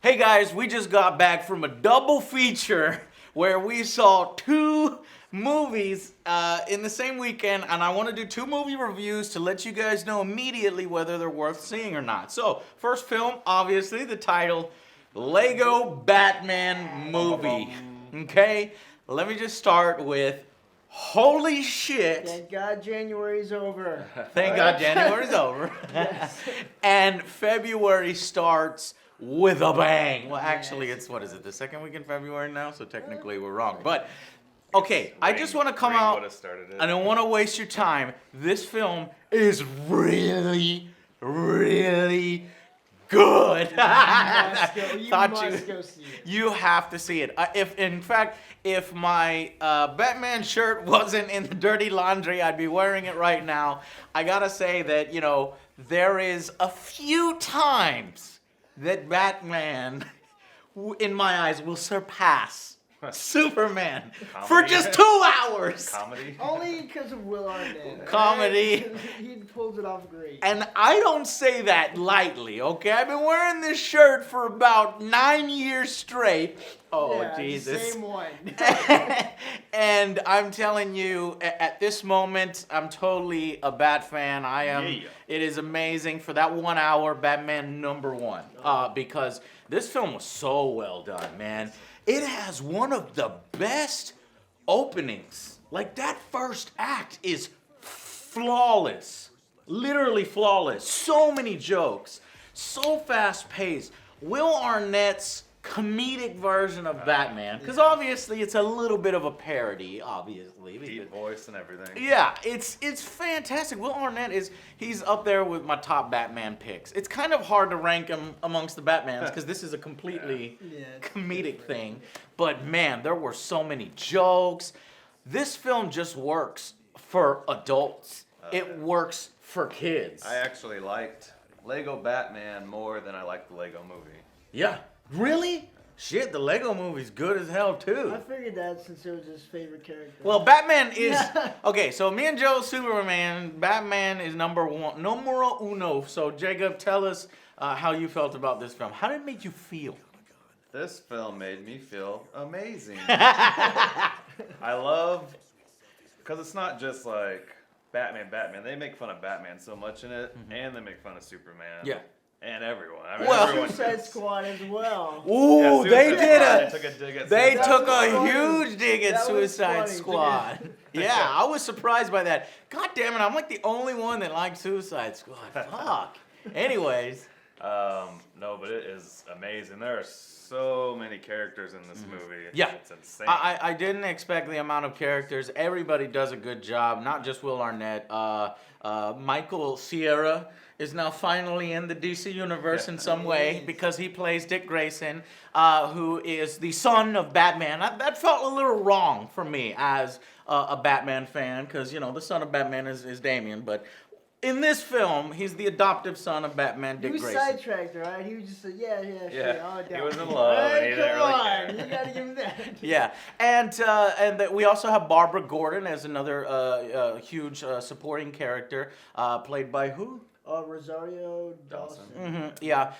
Hey guys, we just got back from a double feature where we saw two movies in the same weekend, and I want to do two movie reviews to let you guys know immediately whether they're worth seeing or not. So, first film, obviously, the title, Lego Batman Movie. Okay? Let me just start with, holy shit. Thank God January's over. Thank God January's over. Yes. And February starts with a bang. Well, actually, it's, what is it, the second week in February now? So technically we're wrong. But, okay, I just want to come out. I don't want to waste your time. This film is really, really good. You must go see it. You have to see it. If my Batman shirt wasn't in the dirty laundry, I'd be wearing it right now. I gotta say that, you know, there is a few times that Batman, in my eyes, will surpass Superman for just 2 hours. Comedy? Only because of Will Arnett. Comedy. He pulls it off great. And I don't say that lightly, okay? I've been wearing this shirt for about 9 years straight. Oh, yeah, Jesus. Same one. And I'm telling you, at this moment, I'm totally a Bat fan. I am. Yeah. It is amazing for that 1 hour, Batman #1. Because this film was so well done, man. It has one of the best openings. Like, that first act is flawless. Literally flawless. So many jokes. So fast-paced. Will Arnett's comedic version of Batman, because obviously it's a little bit of a parody, obviously. Deep voice and everything. Yeah, it's fantastic. Will Arnett he's up there with my top Batman picks. It's kind of hard to rank him amongst the Batmans because this is a completely comedic thing. But man, there were so many jokes. This film just works for adults. It works for kids. I actually liked Lego Batman more than I liked the Lego movie. Yeah. Really? Shit, the Lego movie's good as hell too. I figured that since it was his favorite character. Well, Batman is okay. So me and Joe, Superman. Batman is #1, numero uno. So Jacob, tell us how you felt about this film. How did it make you feel? This film made me feel amazing. I love, because it's not just like Batman. They make fun of Batman so much in it, and they make fun of Superman. Yeah. And everyone. I mean, Well, everyone Suicide does. Squad as well. Ooh, they did They took a dig at They Suicide took Squad. a huge dig at That was Suicide funny. Squad. Yeah, I was surprised by that. God damn it, I'm like the only one that liked Suicide Squad. Fuck. Anyways. No, but it is amazing. There are so many characters in this movie. Yeah. It's insane. I didn't expect the amount of characters. Everybody does a good job, not just Will Arnett. Michael Cera is now finally in the DC universe in some way because he plays Dick Grayson, who is the son of Batman. That felt a little wrong for me as a Batman fan because, you know, the son of Batman is Damian, but in this film, he's the adoptive son of Batman, Dick He was Grayson. sidetracked, right? He was just like, yeah, sure. Yeah, Oh, he was in love, and he didn't really care. You gotta give him that. Yeah, and that we also have Barbara Gordon as another huge supporting character, played by who? Rosario Dawson. Yeah,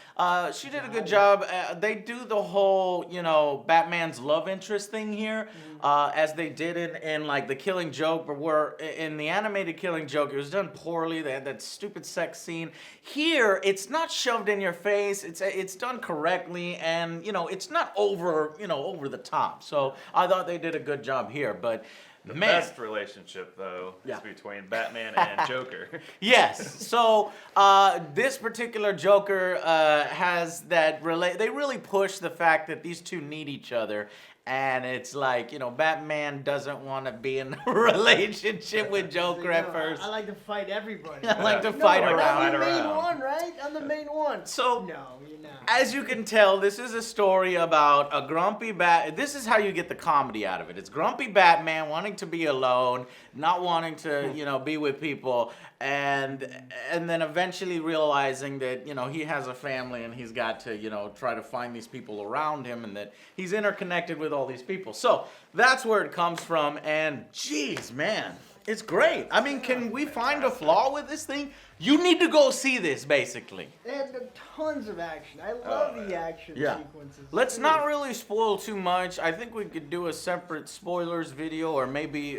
she did a good job. They do the whole, you know, Batman's love interest thing here, as they did in like the Killing Joke, but where in the animated Killing Joke, it was done poorly. They had that stupid sex scene. Here, it's not shoved in your face. It's done correctly, and you know, it's not over the top. So I thought they did a good job here, but. The best relationship, though, is between Batman and Joker. Yes. So this particular Joker has that they really push the fact that these two need each other. And it's like, you know, Batman doesn't want to be in a relationship with Joker at first. I like to fight everybody. I like to fight around. I'm the main one, right? I'm the main one. So, no, you're not. as you can tell, this is a story about a grumpy This is how you get the comedy out of it. It's grumpy Batman wanting to be alone, not wanting to, you know, be with people, and then eventually realizing that, you know, he has a family and he's got to, you know, try to find these people around him and that he's interconnected with all these people. So that's where it comes from, and geez, man, It's great. I mean, can we find a flaw with this thing? You need to go see this, basically. And tons of action. I love the action sequences. Let's not really spoil too much. I think we could do a separate spoilers video, or maybe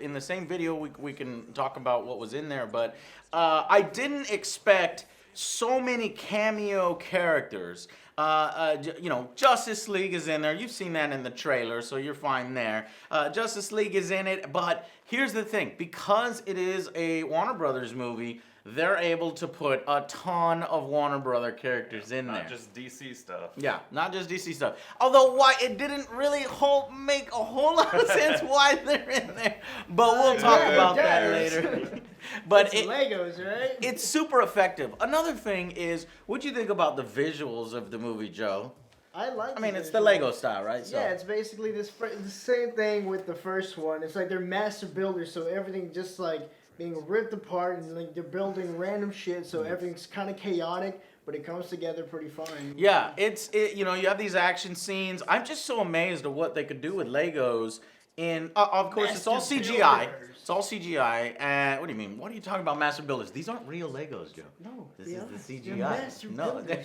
in the same video we can talk about what was in there. But I didn't expect so many cameo characters. You know, Justice League is in there. You've seen that in the trailer, so you're fine there. Justice League is in it, but here's the thing. Because it is a Warner Brothers movie, they're able to put a ton of Warner Brother characters in there. Not just DC stuff. Yeah, not just DC stuff. Although why it didn't really make a whole lot of sense why they're in there. But we'll talk about that later. But it's Legos, right? It's super effective. Another thing is, what'd you think about the visuals of the movie, Joe? I mean, it's the Lego style, right? So. Yeah, it's basically the same thing with the first one. It's like they're master builders, so everything just like being ripped apart, and like they're building random shit, so everything's kind of chaotic, but it comes together pretty fine. Yeah, you know, you have these action scenes. I'm just so amazed at what they could do with Legos. Of course, it's all CGI. It's all CGI. And what do you mean? What are you talking about, master builders? These aren't real Legos, Joe. No, this is the They're CGI. master builders.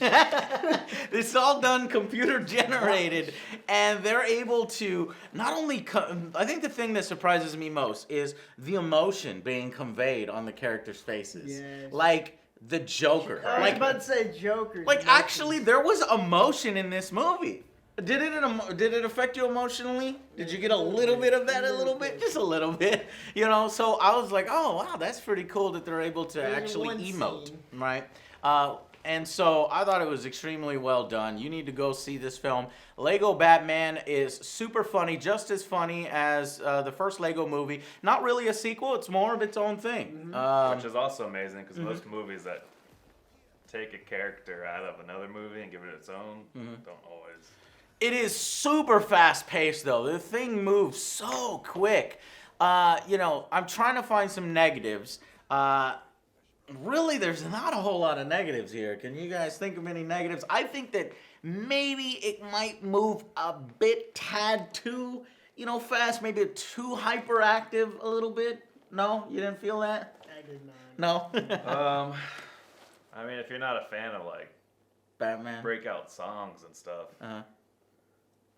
It's all done computer generated, and they're able to not only. I think the thing that surprises me most is the emotion being conveyed on the characters' faces. Yes. Like the Joker. I was about to say Joker. Like actually, there was emotion in this movie. Did it affect you emotionally? Did you get a little bit of that? A little bit? Just a little bit. You know, so I was like, oh, wow, that's pretty cool that they're able to actually emote, right? And so I thought it was extremely well done. You need to go see this film. Lego Batman is super funny, just as funny as the first Lego movie. Not really a sequel. It's more of its own thing. Which is also amazing, because most movies that take a character out of another movie and give it its own don't always... It is super fast paced though. The thing moves so quick. You know, I'm trying to find some negatives. Really, there's not a whole lot of negatives here. Can you guys think of any negatives? I think that maybe it might move a bit tad too, you know, fast. Maybe too hyperactive a little bit. No, you didn't feel that? I did not. No. I mean, if you're not a fan of like Batman breakout songs and stuff.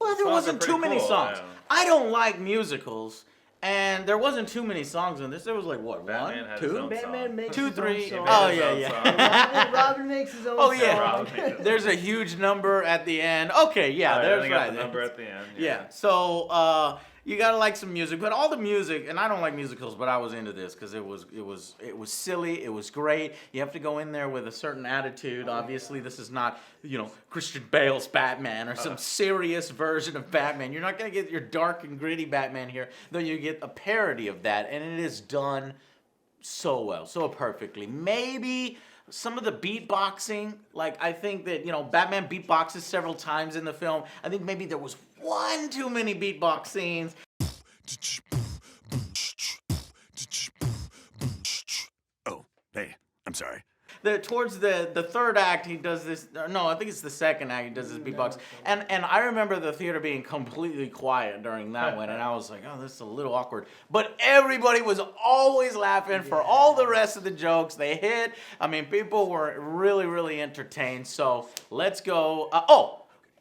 Well, there wasn't too many cool, songs. I don't like musicals, and there wasn't too many songs in this. There was like, what, Batman one, had two? his own Batman song. makes Two, his three. own song. Oh, His yeah, own yeah. song. Robin makes his own Oh, song. yeah. Robin. There's a huge number at the end. Okay, yeah, there's they got right. the number at the end. Yeah, so you gotta like some music, but all the music, and I don't like musicals, but I was into this because it was silly, it was great. You have to go in there with a certain attitude. Obviously, this is not, you know, Christian Bale's Batman or some serious version of Batman. You're not gonna get your dark and gritty Batman here, though you get a parody of that, and it is done so well, so perfectly. Maybe some of the beatboxing, like I think that, you know, Batman beatboxes several times in the film. I think maybe there was one too many beatbox scenes. Oh, hey, I'm sorry. Towards the third act, he does this. No, I think it's the second act. He does this beatbox, and I remember the theater being completely quiet during that one, and I was like, oh, this is a little awkward. But everybody was always laughing for all the rest of the jokes they hit. I mean, people were really, really entertained. So let's go.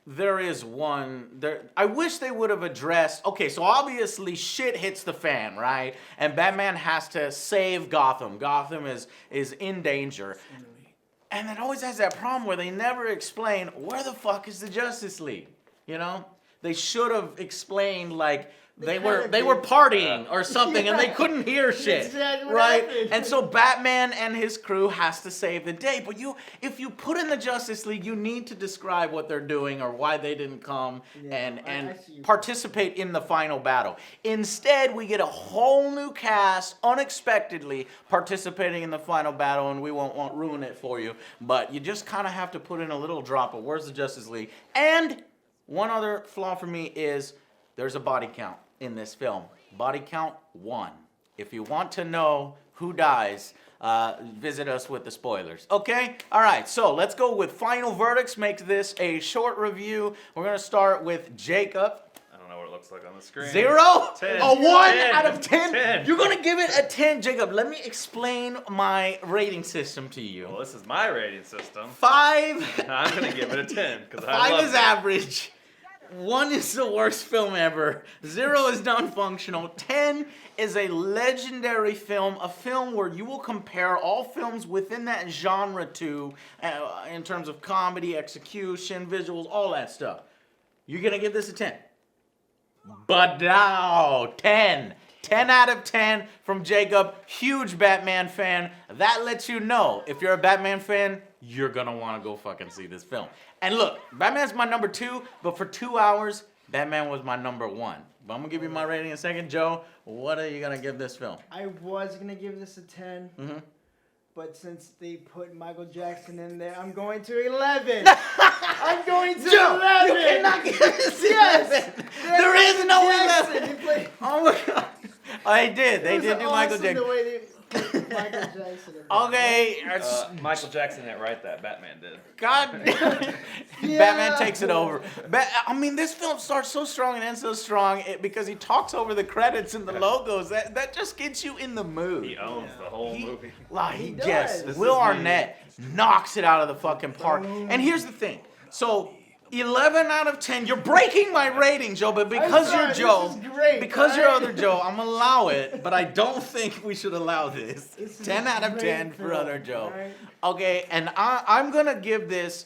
There is one there. I wish they would have addressed. Okay, so obviously shit hits the fan, right? And Batman has to save Gotham. Gotham is in danger. And it always has that problem where they never explain where the fuck is the Justice League. You know? They should have explained like they were partying or something and they couldn't hear shit. Exactly what right? happened. And so Batman and his crew has to save the day. But if you put in the Justice League, you need to describe what they're doing or why they didn't come and I see you. participate in the final battle. Instead, we get a whole new cast unexpectedly participating in the final battle, and we won't ruin it for you. But you just kind of have to put in a little drop of where's the Justice League. And one other flaw for me is there's a body count in this film. Body count 1. If you want to know who dies, visit us with the spoilers. Okay? All right, so let's go with final verdicts. Make this a short review. We're going to start with Jacob. I don't know know what it looks like on the screen. 0? 10. A 1 10. out of 10? 10. You're going to give it a 10, Jacob. Let me explain my rating system to you. Well, this is my rating system. 5. I'm going to give it a 10 because I 5 love is it. average. 1 is the worst film ever. 0 is non-functional. 10 is a legendary film, a film where you will compare all films within that genre to, in terms of comedy, execution, visuals, all that stuff. You're going to give this a 10. But now, 10. 10 out of 10 from Jacob. Huge Batman fan. That lets you know, if you're a Batman fan, you're going to want to go fucking see this film. And look, Batman's my number 2, but for 2 hours, Batman was my number 1. But I'm going to give you my rating in a second. Joe, what are you going to give this film? I was going to give this a 10. Mm-hmm. But since they put Michael Jackson in there, I'm going to 11. I'm going to Joe, 11. you cannot give this Yes. 11. There is no Jackson. 11. He played- Oh my God. They did. They It was did do Michael awesome Jackson. The way they put Michael Jackson in there. Okay. Michael Jackson didn't write that. Batman did. God damn it. Yeah. Batman takes it over. I mean, this film starts so strong and ends so strong because he talks over the credits and the logos. That just gets you in the mood. He owns the whole movie. He does. yes. This Will is Arnett knocks it out of the fucking park. And here's the thing. So 11 out of 10. You're breaking my rating, Joe, but because sorry, you're this Joe, is great, because you're alright? other Joe, I'm gonna allow it, but I don't think we should allow this. This is 10 a out of great 10 for film, other Joe. alright? Okay, and I'm gonna give this.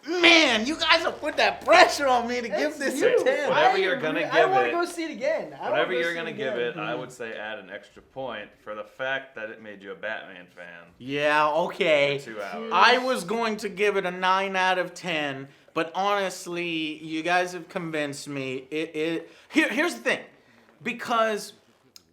Man, you guys have put that pressure on me to give That's this you. a 10. Whatever you're gonna I give want it- to go see it again. I wanna Whatever go you're see gonna it give again. it, I would say add an extra point for the fact that it made you a Batman fan. Yeah, okay. For 2 hours. I was going to give it a 9 out of 10, but honestly, you guys have convinced me. Here's the thing, because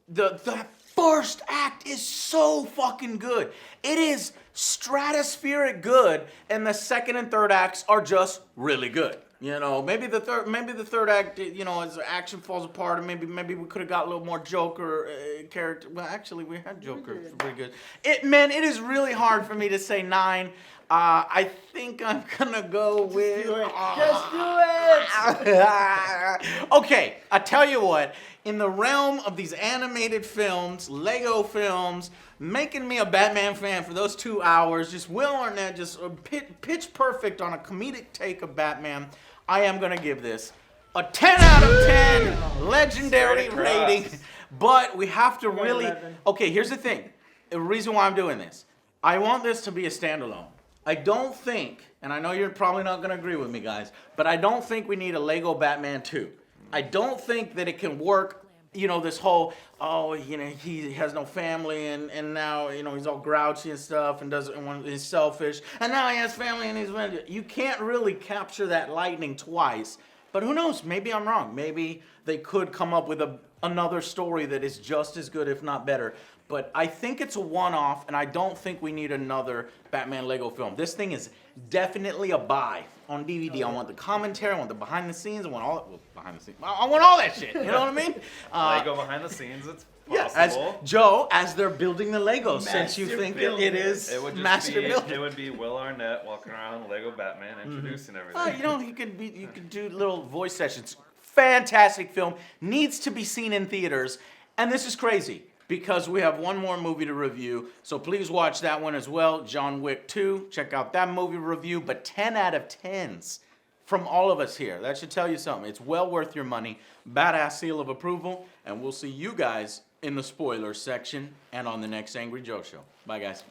the first act is so fucking good. It is stratospheric good, and the second and third acts are just really good. You know, maybe the third act, you know, as the action falls apart, and maybe we could have got a little more Joker character. Well, actually, we had Joker, pretty good. It is really hard for me to say 9. I think I'm gonna go with. Do it. Just do it. Okay, I tell you what. In the realm of these animated films, Lego films, making me a Batman fan for those 2 hours, just Will Arnett, just pitch perfect on a comedic take of Batman, I am gonna give this a 10 out of 10, legendary Straight across. rating. But we have to got really. 11. Okay, here's the thing. The reason why I'm doing this, I want this to be a standalone. I don't think, and I know you're probably not gonna agree with me, guys, but I don't think we need a Lego Batman 2. I don't think that it can work, you know, this whole, oh, you know, he has no family and now, you know, he's all grouchy and stuff and doesn't want, he's selfish. And now he has family and you can't really capture that lightning twice. But who knows? Maybe I'm wrong. Maybe they could come up with another story that is just as good, if not better. But I think it's a one-off, and I don't think we need another Batman Lego film. This thing is definitely a buy on DVD. I want the commentary, I want the behind the scenes, I want all behind the scenes. I want all that shit. You know what I mean? Lego behind the scenes, it's Yeah, as possible. Joe, as they're building the Legos, since you Master think builder. it is It would just master be, builder. it would be Will Arnett walking around Lego Batman introducing everything. Well, you know, you could do little voice sessions. Fantastic film, needs to be seen in theaters, and this is crazy because we have one more movie to review. So please watch that one as well, John Wick 2. Check out that movie review, but 10 out of 10s from all of us here. That should tell you something. It's well worth your money. Badass seal of approval, and we'll see you guys in the spoilers section and on the next Angry Joe Show. Bye, guys.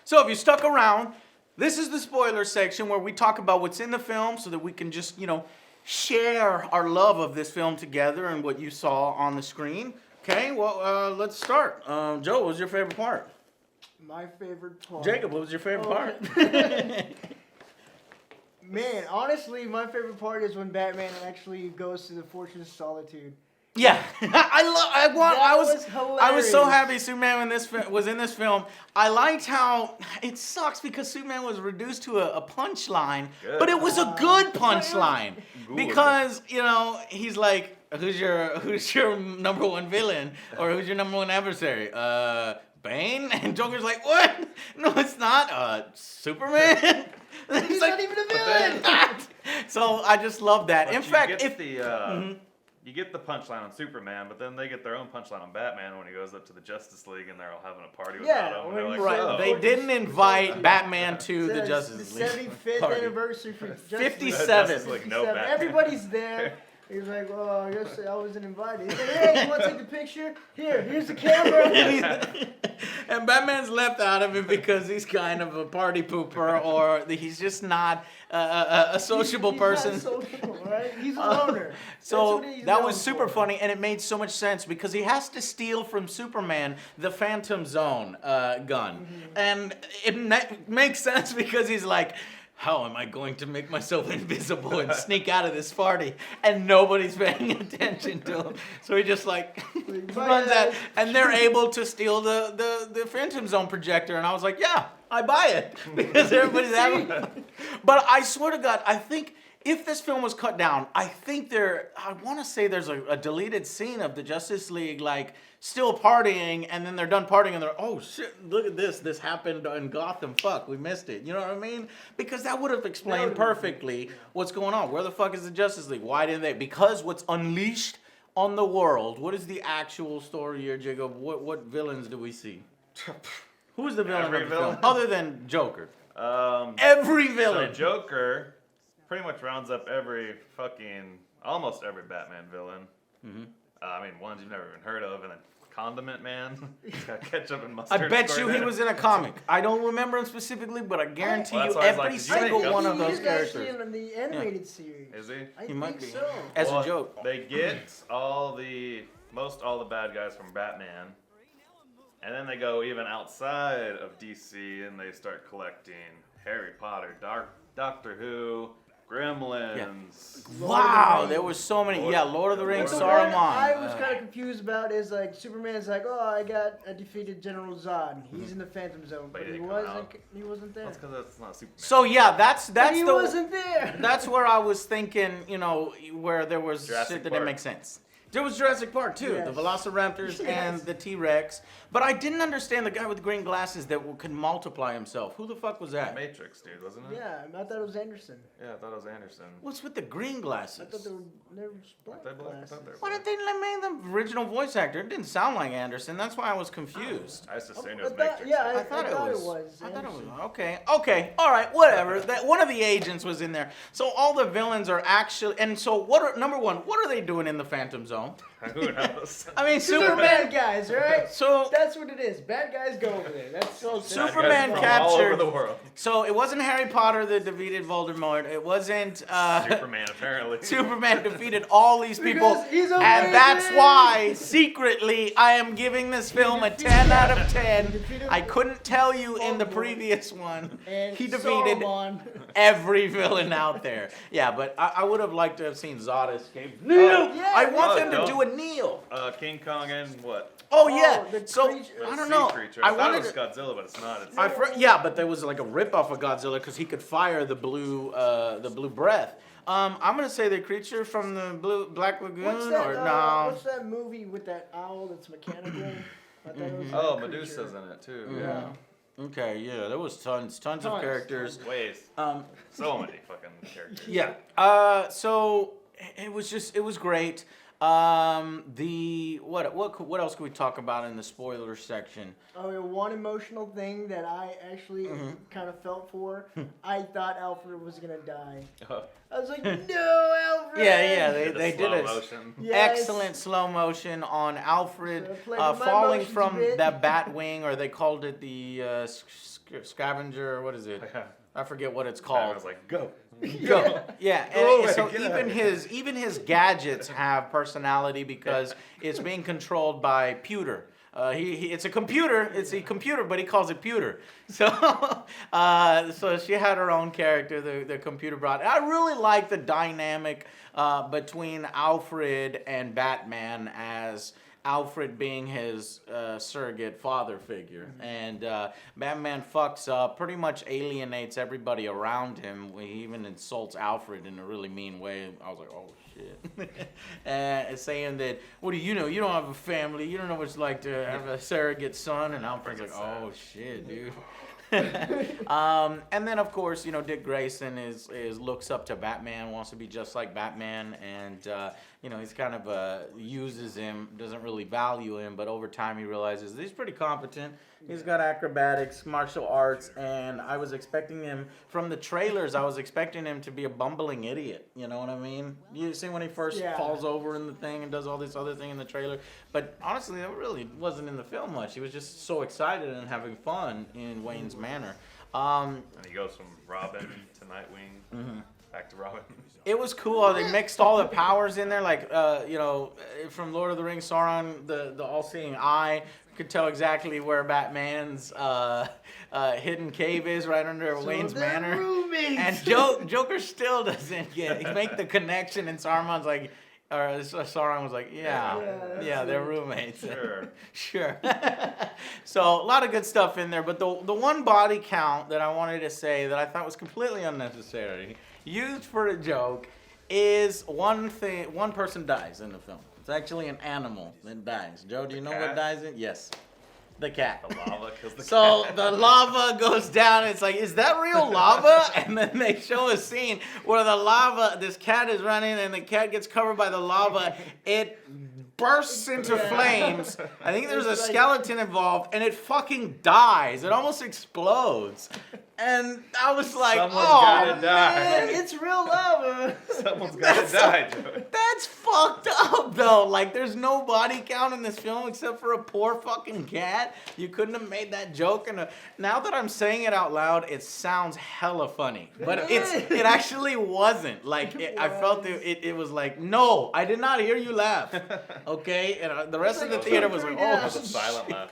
So if you stuck around, this is the spoiler section where we talk about what's in the film so that we can just, you know, share our love of this film together and what you saw on the screen. Okay, well, let's start. Joe, what was your favorite part? My favorite part. Jacob, what was your favorite part? Man, honestly, my favorite part is when Batman actually goes to the Fortress of Solitude. Yeah, I was so hilarious. happy Superman was in this film. I liked how it sucks because Superman was reduced to a punchline, Good. but it was a good punchline Good. because you know he's like, who's your number one villain or who's your number one adversary? Bane? And Joker's like, what? No, it's not. Superman? He's not even a villain. So I just love that. But In you fact, get if the you get the punchline on Superman, but then they get their own punchline on Batman when he goes up to the Justice League and they're all having a party without him. And they're like, right, oh. they didn't invite Batman to the Says Justice the League 75th party. anniversary for Justice 57. Justice League, no 57. Batman. Everybody's there. He's like, well, I guess I wasn't invited. He's like, hey, you want to take the picture? Here's the camera. And Batman's left out of it because he's kind of a party pooper, or he's just not a sociable person. He's not sociable, right? He's a loner. So That's what he's that known was super for. funny, and it made so much sense because he has to steal from Superman the Phantom Zone gun, and it makes sense because he's like, how am I going to make myself invisible and sneak out of this party? And nobody's paying attention to him. So he just like runs out, and they're able to steal the Phantom Zone projector. And I was like, yeah, I buy it because everybody's having fun. But I swear to God, I think if this film was cut down, I want to say there's a deleted scene of the Justice League like still partying, and then they're done partying and they're, oh shit, look at this happened in Gotham, fuck, we missed it. You know what I mean? Because that would have explained perfectly what's going on. Where the fuck is the Justice League? Why didn't they? Because what's unleashed on the world, what is the actual story here, Jacob? What villains do we see? Who's the villain Every of the film? villain. Other than Joker. Every Every villain. So Joker pretty much rounds up almost every Batman villain. I mean, ones you've never even heard of, and then Condiment Man. He's got ketchup and mustard. I bet you squirted he in was it. in a comic. I don't remember him specifically, but I guarantee Well, that's you why I was like, every did you make single Guts? one of those He's actually characters. in the animated series. Is he? I He think might be. so. As Well, a joke. They get most all the bad guys from Batman, and then they go even outside of DC and they start collecting Harry Potter, Doctor Who, Gremlins. Wow, there were so many. Lord of the Rings, The Lord one Saruman. I was kind of confused about is like Superman's like, oh, I defeated General Zod. He's in the Phantom Zone, But but he he didn't come wasn't. out. He wasn't there. That's because that's not Superman. So yeah, that's But he the wasn't there. that's where I was thinking, where there was Jurassic shit that Park. didn't make sense. There was Jurassic Park too, Yes. the Velociraptors and Yes. the T-Rex. But I didn't understand the guy with the green glasses that could multiply himself. Who the fuck was that? Matrix, dude, wasn't it? Yeah, I thought it was Anderson. Yeah, I thought it was Anderson. What's with the green I glasses? thought they were black They black- I glasses. thought they were Why didn't they make the original voice actor? It didn't sound like Anderson. That's why I was confused. I just assumed it I was thought- Matrix. yeah, I thought it was. I thought it Anderson. was. Okay. All right. Whatever. That one of the agents was in there. So all the villains are actually. And so number one? What are they doing in the Phantom Zone? Who knows? I mean, They're Superman. bad guys, right? So That's what it is. Bad guys go over there. That's so Superman Guys from captured- all over the world. So it wasn't Harry Potter that defeated Voldemort. It wasn't. Superman, apparently. Superman defeated all these people, Because he's and that's amazing. why secretly I am giving this film a 10 out of 10. defeated I couldn't tell you in the Voldemort. previous one. And He defeated Saruman. every villain out there. Yeah, but I would have liked to have seen Zod escape. Oh, yeah. I want Oh, them to don't- do a kneel. King Kong and what? Oh yeah. the So creature- I don't Sea know. Creature. I I thought wanted it was to. Godzilla, but it's not. It's Yeah, but there was like a rip off of Godzilla because he could fire the blue breath. I'm gonna say the creature from the Black Lagoon What's that? or no. What's that movie with that owl that's mechanical? I thought it was Oh, that Medusa's creature. in it too. Yeah. Okay, yeah, there was tons of Tons. characters. Ways. So many fucking characters. Yeah. So it was great. What else could we talk about in the spoiler section? Oh, yeah, one emotional thing that I actually Mm-hmm. kind of felt for. I thought Alfred was gonna die. Oh, I was like, no, Alfred. Yeah, did they the did slow it. motion. Yes. Excellent slow motion on Alfred So I played with my falling emotions a from bit. that bat wing, or they called it the scavenger, or what is it? I forget what it's I called. was like, go. Go. Yeah, Go and away, so get out of even his gadgets have personality because it's being controlled by pewter. It's a computer. It's a computer, but he calls it pewter. So so she had her own character. The computer brought. I really like the dynamic between Alfred and Batman Alfred being his surrogate father figure. And Batman fucks up, pretty much alienates everybody around him. He even insults Alfred in a really mean way. I was like, oh shit. Saying that, what do you know? You don't have a family. You don't know what it's like to have a surrogate son. And Alfred's like, oh shit, dude. And then of course, you know, Dick Grayson is looks up to Batman, wants to be just like Batman, and you know, he's kind of uses him, doesn't really value him, but over time he realizes he's pretty competent. He's got acrobatics, martial arts, and I was expecting him, from the trailers, I was expecting him to be a bumbling idiot. You know what I mean? You see when he first falls over in the thing and does all this other thing in the trailer. But honestly, that really wasn't in the film much. He was just so excited and having fun in Wayne's Manor. And he goes from Robin to Nightwing, back to Robin. It was cool. They mixed all the powers in there, like you know, from Lord of the Rings, Sauron, the all-seeing eye could tell exactly where Batman's hidden cave is, right under Wayne's Manor. Roommates. And Joker still doesn't get. He make the connection, and Saruman's like, or Sauron was like, yeah, they're roommates. Sure. So a lot of good stuff in there, but the one body count that I wanted to say that I thought was completely unnecessary, used for a joke, is one person dies in the film. It's actually an animal that dies. Joe, do you know what dies in? Yes. The cat. The lava kills the so cat. the lava goes down. And it's like, is that real lava? And then they show a scene where the lava, this cat is running and the cat gets covered by the lava. It bursts into flames. I think there's a skeleton involved and it fucking dies. It almost explodes. And I was like, Someone's gotta die. Man, it's real lava. Someone's gotta die, Joey. That's fucked up, though. Like, there's no body count in this film except for a poor fucking cat. You couldn't have made that joke. And now that I'm saying it out loud, it sounds hella funny. But it actually wasn't. Like, I felt it was like, no, I did not hear you laugh. Okay? And the rest of the theater was like, That oh, was a silent laugh.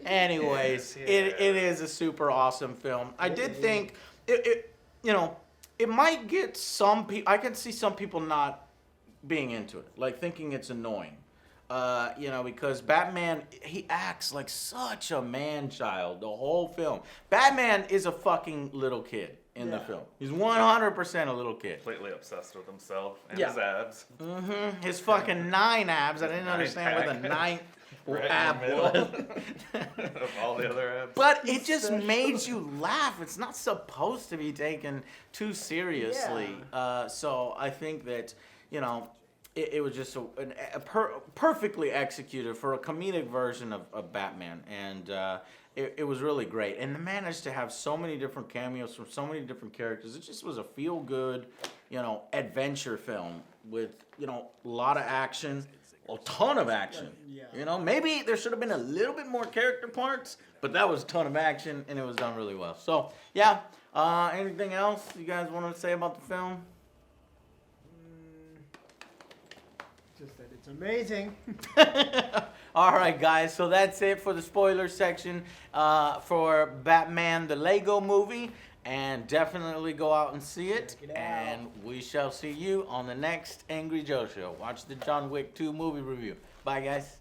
anyways, it is a super awesome film. I did think it you know, it might get some people. I can see some people not being into it, like thinking it's annoying. You know, because Batman, he acts like such a man-child the whole film. Batman is a fucking little kid in the film. He's 100% a little kid. Completely obsessed with himself and his abs. His fucking 9 abs. I didn't understand where the 9th ab was. Of all the other abs. But it just made you laugh. It's not supposed to be taken too seriously. So I think that, you know, it was just perfectly executed for a comedic version of Batman. And it was really great. And managed to have so many different cameos from so many different characters. It just was a feel-good, you know, adventure film with, you know, a lot of action. A ton of action. You know, maybe there should have been a little bit more character parts, but that was a ton of action and it was done really well. So, yeah. Anything else you guys want to say about the film? Just that it's amazing. All right, guys. So that's it for the spoiler section for Batman the Lego movie. And definitely go out and see it. And we shall see you on the next Angry Joe Show. Watch the John Wick 2 movie review. Bye, guys.